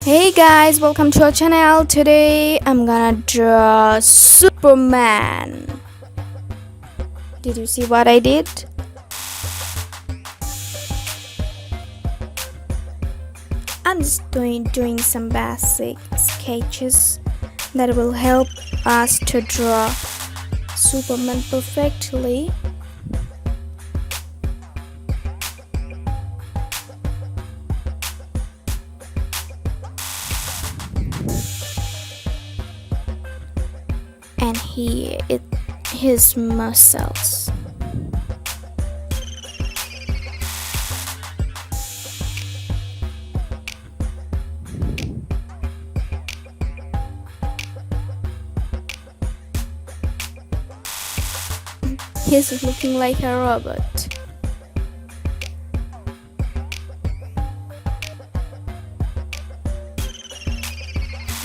Hey guys, welcome to our channel. Today I'm gonna draw Superman. Did you see what I did? I'm just doing some basic sketches that will help us to draw Superman perfectly. And here it his muscles. He's looking like a robot.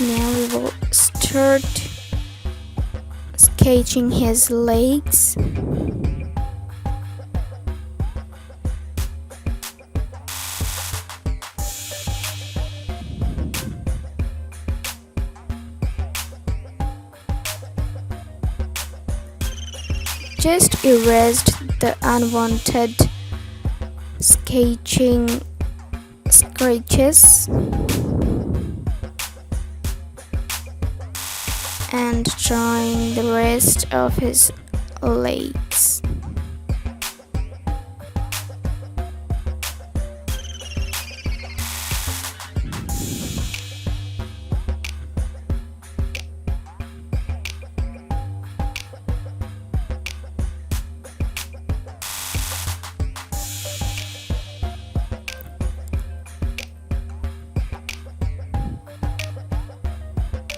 Now we will start sketching his legs. Just erased the unwanted sketching scratches and drawing the rest of his legs.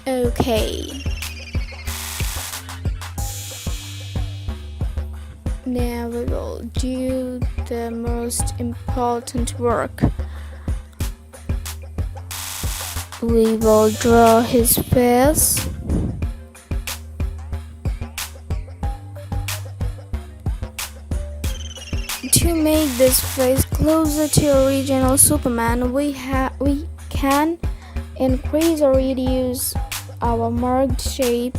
Okay. Now we will do the most important work. We will draw his face. To make this face closer to original Superman, we can increase or reduce our marked shape.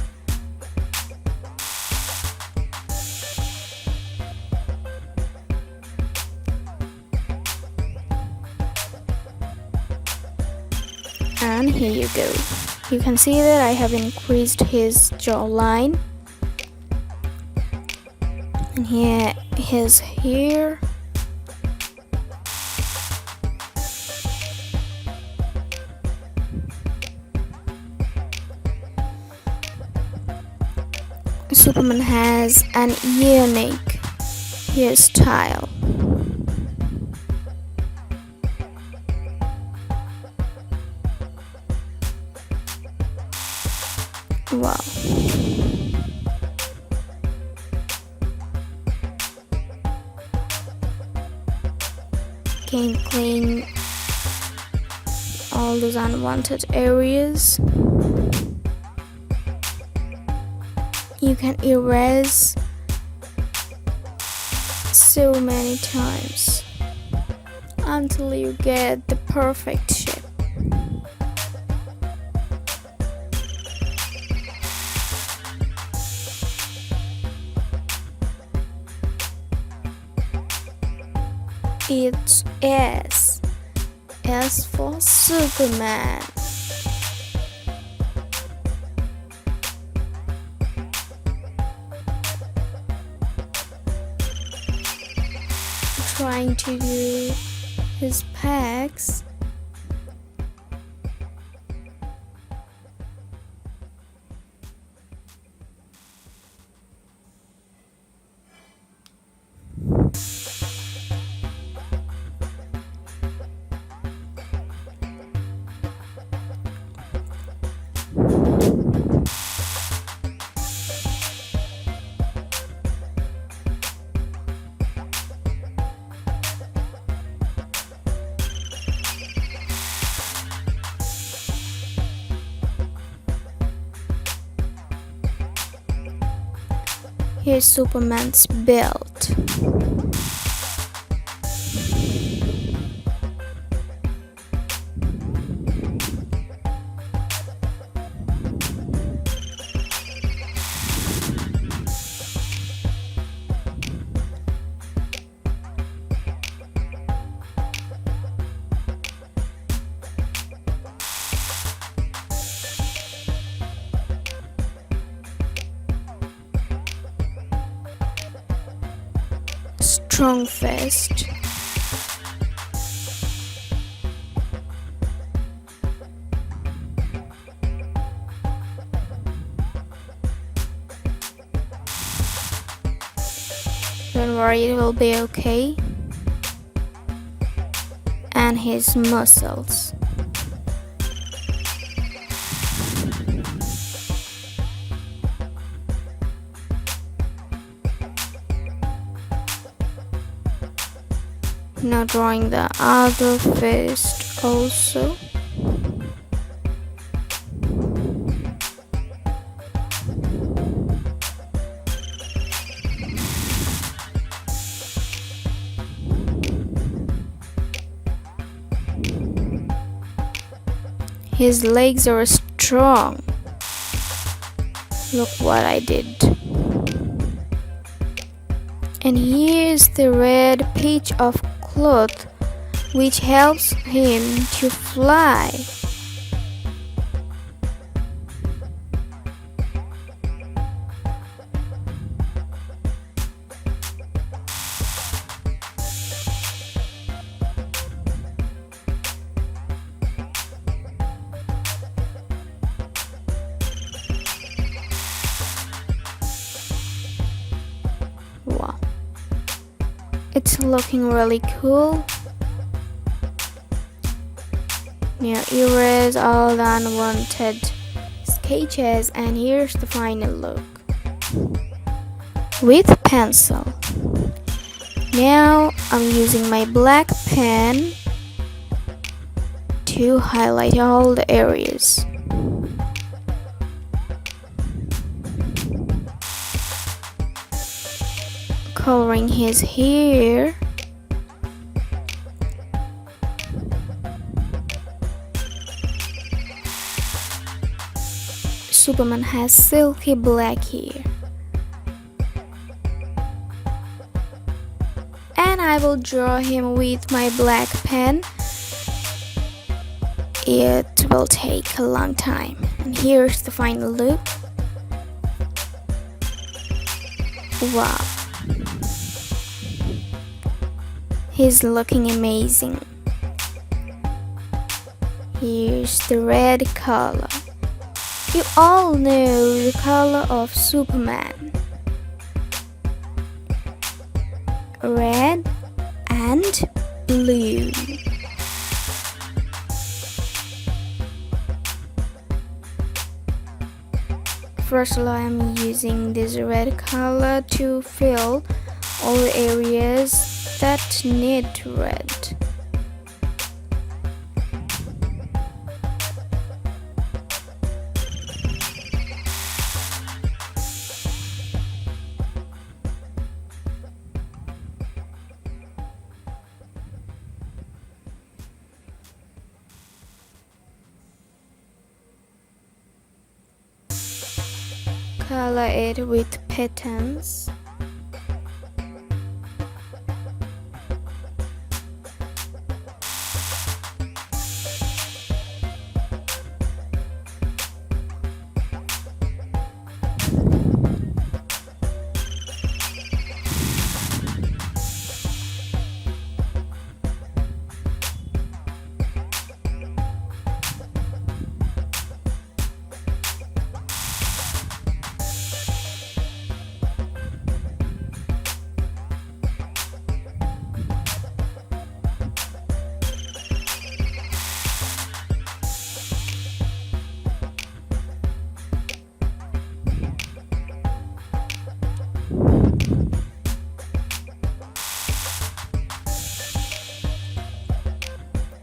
And here you go. You can see that I have increased his jawline. And here his hair. Superman has an unique hairstyle. Wow. Can clean all those unwanted areas. You can erase so many times until you get the perfect shape. It's S. S for Superman. Trying to do his pecs. Here's Superman's belt. strong fist. Don't worry, it will be okay. And his muscles. Now drawing the other fist also. His legs are strong. Look what I did. And here's the red piece of cloth which helps him to fly. Wow, it's looking really cool. Now erase all the unwanted sketches and here's the final look with pencil. Now I'm using my black pen to highlight all the areas. Coloring his hair. Superman has silky black hair. And I will draw him with my black pen. It will take a long time. And here's the final look. Wow. He's looking amazing. Here's the red color. You all know the color of Superman. Red and blue. First I am using this red color to fill all the areas that need red. Color it with patterns.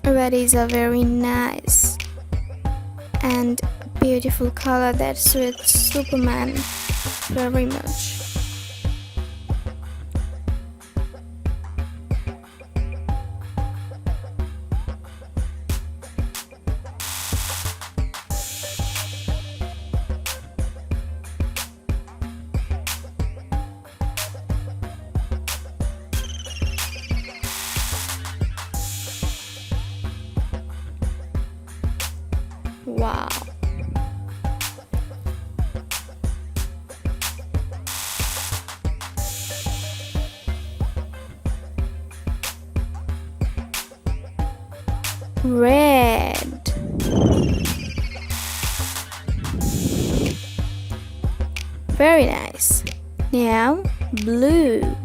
Red is a very nice and beautiful color that suits Superman very much. Wow. red. Very nice. Now blue.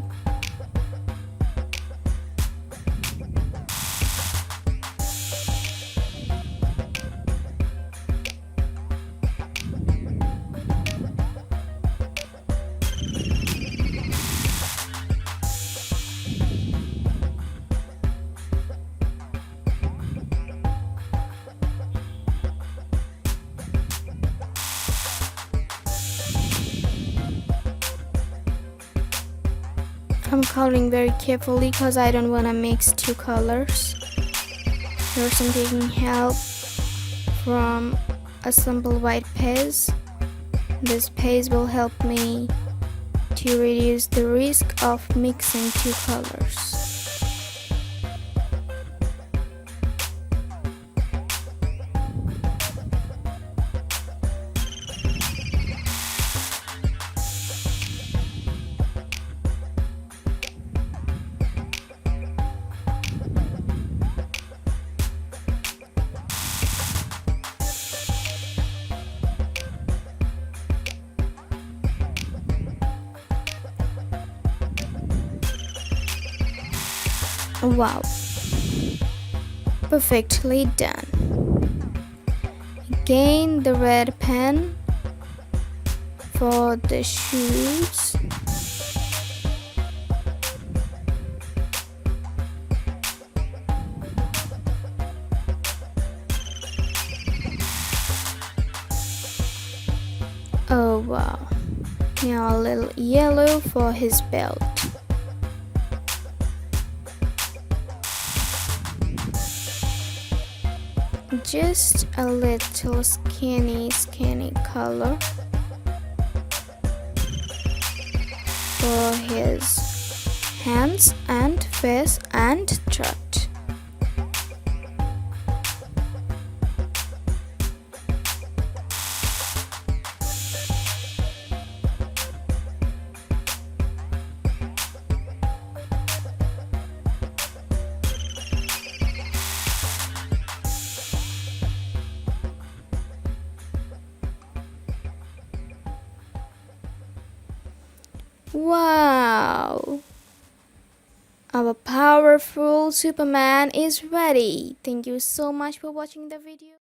I'm coloring very carefully because I don't want to mix two colors. First, I'm taking help from a simple white paste. This paste will help me to reduce the risk of mixing two colors. Wow, perfectly done. Again, the red pen for the shoes. Oh wow, now a little yellow for his belt. Just a little skinny color for his hands and face and throat. Wow! Our powerful Superman is ready. Thank you so much for watching the video.